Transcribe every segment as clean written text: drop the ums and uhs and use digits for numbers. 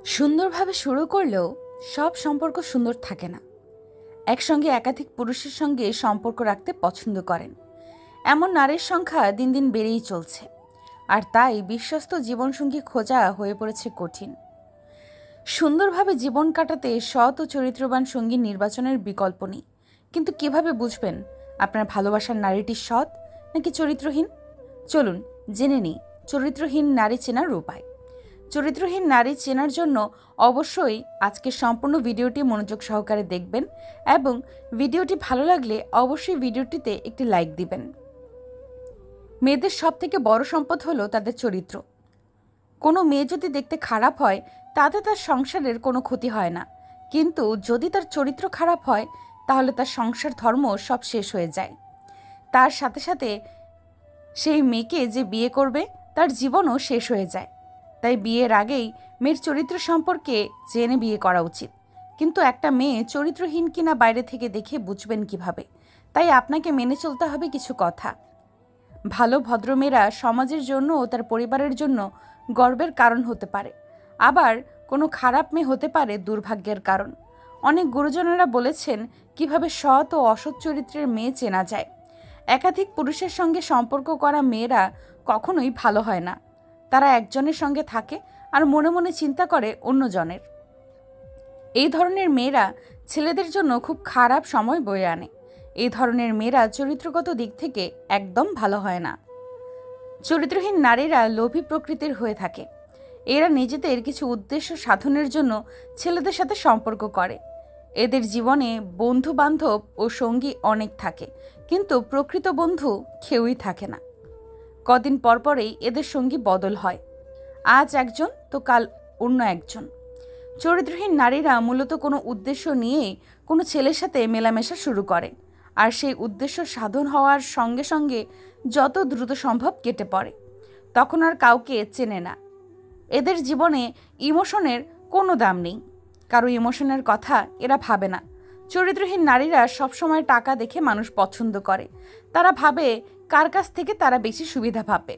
সুন্দরভাবে শুরু করলেও সব সম্পর্ক সুন্দর থাকে না। একসঙ্গে একাধিক পুরুষের সঙ্গে সম্পর্ক রাখতে পছন্দ করেন এমন নারীর সংখ্যা দিন দিন বেড়েই চলছে। আর তাই বিশ্বস্ত জীবনসঙ্গী খোঁজা হয়ে পড়েছে কঠিন। সুন্দরভাবে জীবন কাটাতে সৎ ও চরিত্রবান সঙ্গী নির্বাচনের বিকল্প নেই। কিন্তু কিভাবে বুঝবেন আপনার ভালোবাসার নারীটি সৎ নাকি চরিত্রহীন? চলুন জেনে নিই চরিত্রহীন নারী চেনার উপায়। চরিত্রহীন নারী চেনার জন্য অবশ্যই আজকের সম্পূর্ণ ভিডিওটি মনোযোগ সহকারে দেখবেন এবং ভিডিওটি ভালো লাগলে অবশ্যই ভিডিওটিতে একটি লাইক দিবেন। মেয়েদের সবথেকে বড় সম্পদ হলো তাদের চরিত্র। কোনো মেয়ে যদি দেখতে খারাপ হয় তাতে তার সংসারের কোনো ক্ষতি হয় না, কিন্তু যদি তার চরিত্র খারাপ হয় তাহলে তার সংসার ধর্ম সব শেষ হয়ে যায়। তার সাথে সাথে সেই মেয়েকে যে বিয়ে করবে তার জীবনও শেষ হয়ে যায়। তাই বিয়ের আগেই মেয়ের চরিত্র সম্পর্কে জেনে বিয়ে করা উচিত। কিন্তু একটা মেয়ে চরিত্রহীন কিনা বাইরে থেকে দেখে বুঝবেন কিভাবে? তাই আপনাকে মেনে চলতে হবে কিছু কথা। ভালো ভদ্রমেয়েরা সমাজের জন্য ও তার পরিবারের জন্য গর্বের কারণ হতে পারে, আবার কোনো খারাপ মেয়ে হতে পারে দুর্ভাগ্যের কারণ। অনেক গুরুজনেরা বলেছেন কিভাবে সৎ ও অসৎ চরিত্রের মেয়ে চেনা যায়। একাধিক পুরুষের সঙ্গে সম্পর্ক করা মেয়েরা কখনোই ভালো হয় না। তারা একজনের সঙ্গে থাকে আর মনে মনে চিন্তা করে অন্যজনের। এই ধরনের মেয়েরা ছেলেদের জন্য খুব খারাপ সময় বয়ে আনে। এই ধরনের মেয়েরা চরিত্রগত দিক থেকে একদম ভালো হয় না। চরিত্রহীন নারীরা লোভী প্রকৃতির হয়ে থাকে। এরা নিজেদের কিছু উদ্দেশ্য সাধনের জন্য ছেলেদের সাথে সম্পর্ক করে। এদের জীবনে বন্ধু বান্ধব ও সঙ্গী অনেক থাকে, কিন্তু প্রকৃত বন্ধু কেউই থাকে না। কদিন পরপরেই এদের সঙ্গী বদল হয়, আজ একজন তো কাল অন্য একজন। চরিত্রহীন নারীরা মূলত কোনো উদ্দেশ্য নিয়েই কোনো ছেলের সাথে মেলামেশা শুরু করে, আর সেই উদ্দেশ্য সাধন হওয়ার সঙ্গে সঙ্গে যত দ্রুত সম্ভব কেটে পড়ে। তখন আর কাউকে চেনে না। এদের জীবনে ইমোশনের কোনো দাম নেই, কারো ইমোশনের কথা এরা ভাবে না। চরিত্রহীন নারীরা সবসময় টাকা দেখে মানুষ পছন্দ করে। তারা ভাবে কার কাছ থেকে তারা বেশি সুবিধা পাবে।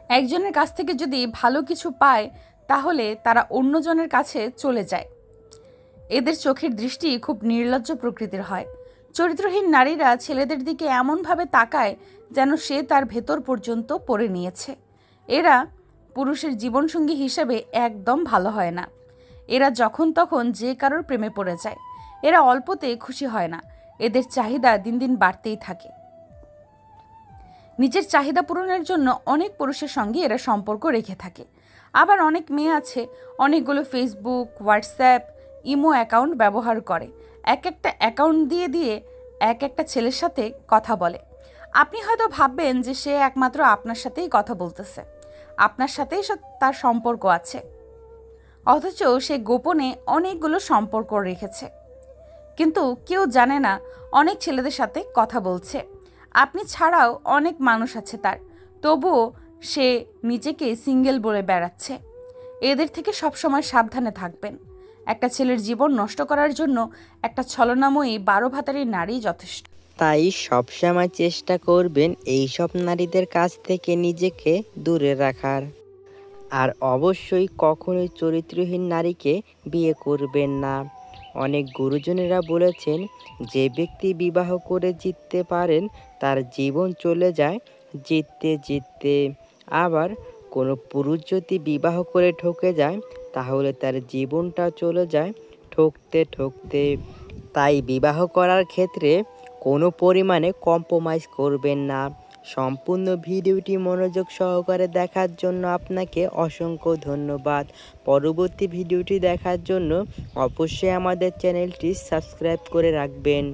একজনের কাছ থেকে যদি ভালো কিছু পায় তাহলে তারা অন্যজনের কাছে চলে যায়। এদের চোখের দৃষ্টি খুব নির্লজ্জ প্রকৃতির হয়। চরিত্রহীন নারীরা ছেলেদের দিকে এমনভাবে তাকায় যেন সে তার ভেতর পর্যন্ত পড়ে নিয়েছে। এরা পুরুষের জীবনসঙ্গী হিসেবে একদম ভালো হয় না। এরা যখন তখন যে কারোর প্রেমে পড়ে যায়। এরা অল্পতে খুশি হয় না। এদের চাহিদা দিন দিন বাড়তেই থাকে। নিজের চাহিদা পূরণের জন্য অনেক পুরুষের সঙ্গে এরা সম্পর্ক রেখে থাকে। আবার অনেক মেয়ে আছে অনেকগুলো ফেসবুক, হোয়াটসঅ্যাপ, ইমো অ্যাকাউন্ট ব্যবহার করে। এক একটা অ্যাকাউন্ট দিয়ে দিয়ে এক একটা ছেলের সাথে কথা বলে। আপনি হয়তো ভাববেন যে সে একমাত্র আপনার সাথেই কথা বলতেছে, আপনার সাথেই তার সম্পর্ক আছে, অথচ সে গোপনে অনেকগুলো সম্পর্ক রেখেছে। কিন্তু কেউ জানে না অনেক ছেলেদের সাথে কথা বলছে। আপনি ছাড়াও অনেক মানুষ আছে তার, তবুও সে নিজেকে সিঙ্গেল বলে বেড়াচ্ছে। এদের থেকে সবসময় সাবধানে থাকবেন। একটা ছেলের জীবন নষ্ট করার জন্য একটা ছলনাময়ী 12 ভাতারি নারী যথেষ্ট। তাই সবসময় চেষ্টা করবেন এইসব নারীদের কাছ থেকে নিজেকে দূরে রাখার। আর অবশ্যই কখনোই চরিত্রহীন নারীকে বিয়ে করবেন না। অনেক গুরুজনেরা বলেছেন, যে ব্যক্তি বিবাহ করে জিততে পারেন তার জীবন চলে যায় জিততে জিততে। আবার কোনো পুরুষ যদি বিবাহ করে ঠকে যায় তাহলে তার জীবনটা চলে যায় ঠকতে ঠকতে। তাই বিবাহ করার ক্ষেত্রে কোনো পরিমাণে কম্প্রোমাইজ করবেন না। সম্পূর্ণ ভিডিওটি মনোযোগ সহকারে দেখার জন্য আপনাকে অসংখ্য ধন্যবাদ। পরবর্তী ভিডিওটি দেখার জন্য অবশ্যই আমাদের চ্যানেলটি সাবস্ক্রাইব করে রাখবেন।